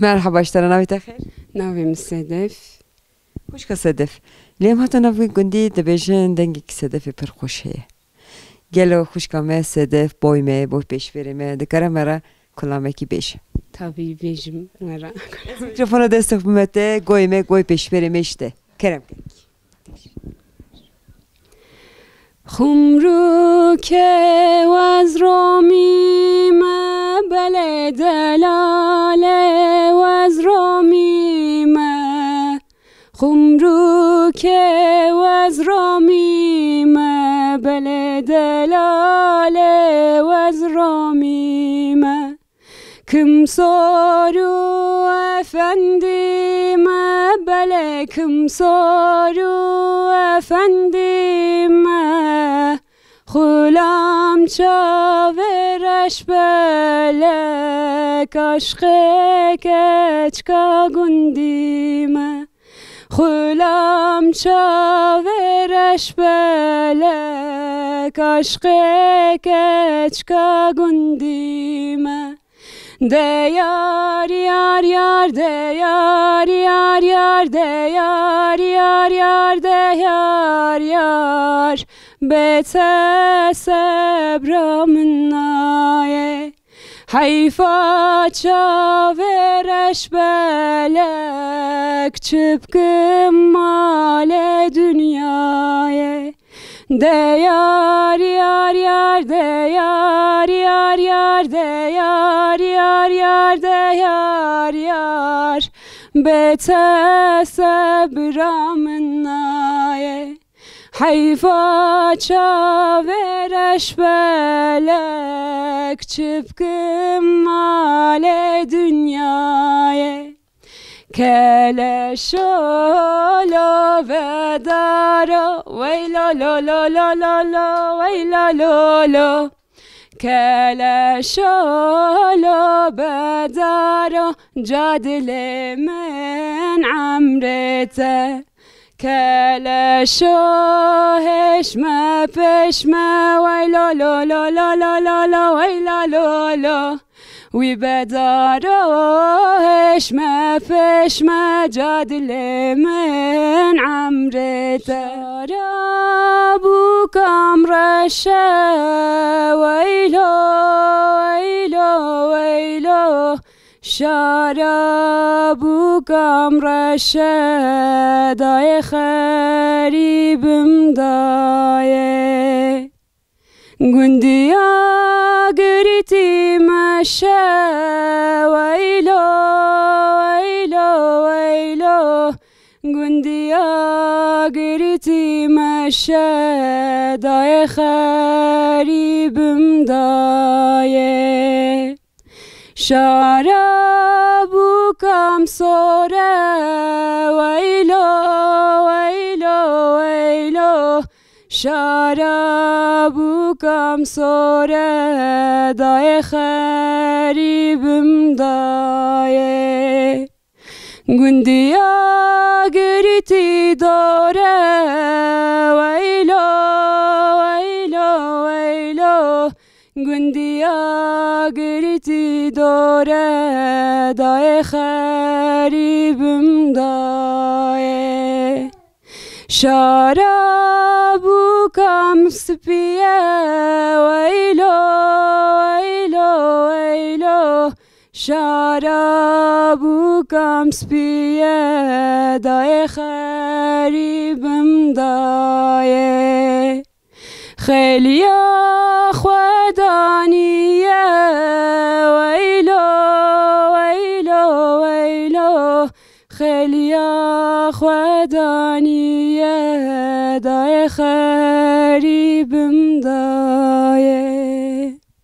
مرحبا اشترا ناوی خیر؟ ناویم صدف. خوشکە سەدەف لێم هاتە ناوی گوندی دەبێژن دەنگێکی سەدەفی پڕ خۆش هەیە گەلە خوشکەمە سەدەف بۆیمێ بۆ پێشفێرمێ دەکەرە مەرە کوڵامێکی بێژە تابی بیجم مرا. میکروفۆنە دەستە بمەتە گۆیمێ گۆی پێشفێرمێشتە کەرم خمرو که وز رومیمه بله دلاله وز رومیمه خمرو که وز رومیمه بله دلاله وز رومیمه کم سارو افندیمه بله کم سارو افندیمه خلام چاورش بلک عشق کچکا گندیمه خلام چاورش بلک عشق کچکا گندیمه دیار یار یار دیار یار یار دیار یار یار دیار یار بته صبرم نایه حیفا چاورش بلک چپکم مال دنیای دیار یار یار دیار یار یار دیار یار یار دیار یار بته صبرم نایه حیفا چاورش بلک چپکم مال دنیای کلشولو و دارو ویلا لا لا لا لا لا ویلا لا لا کلشولو بدارو جادل من عمرته کلشوهش ما پیش ما ویلا لا لا لا لا لا لا ویلا لا لا وی بداروهش ما پیش ما جادل من عمرته رابو کام رشه ویلا ویلا ویلا شرابو کام رشه دای خریبم دایه گندیا گریتی مشه ویلا ویلا ویلا گندیا گریتی مشه دای خریبم دایه شرابو کم سوره ویلا ویلا ویلا شرابو کم سوره دای خریبم دایه گندیا گریتی داره ویلا ویلا ویلا گندیا گریتی داره دای خریبم دایه شرابو کم سپیه ویلا ویلا ویلا شرابو کم سپیه دای خریبم دایه خیلی خودانیه ویلا ویلا ویلا خیلی خودانیه دای خریبم دایه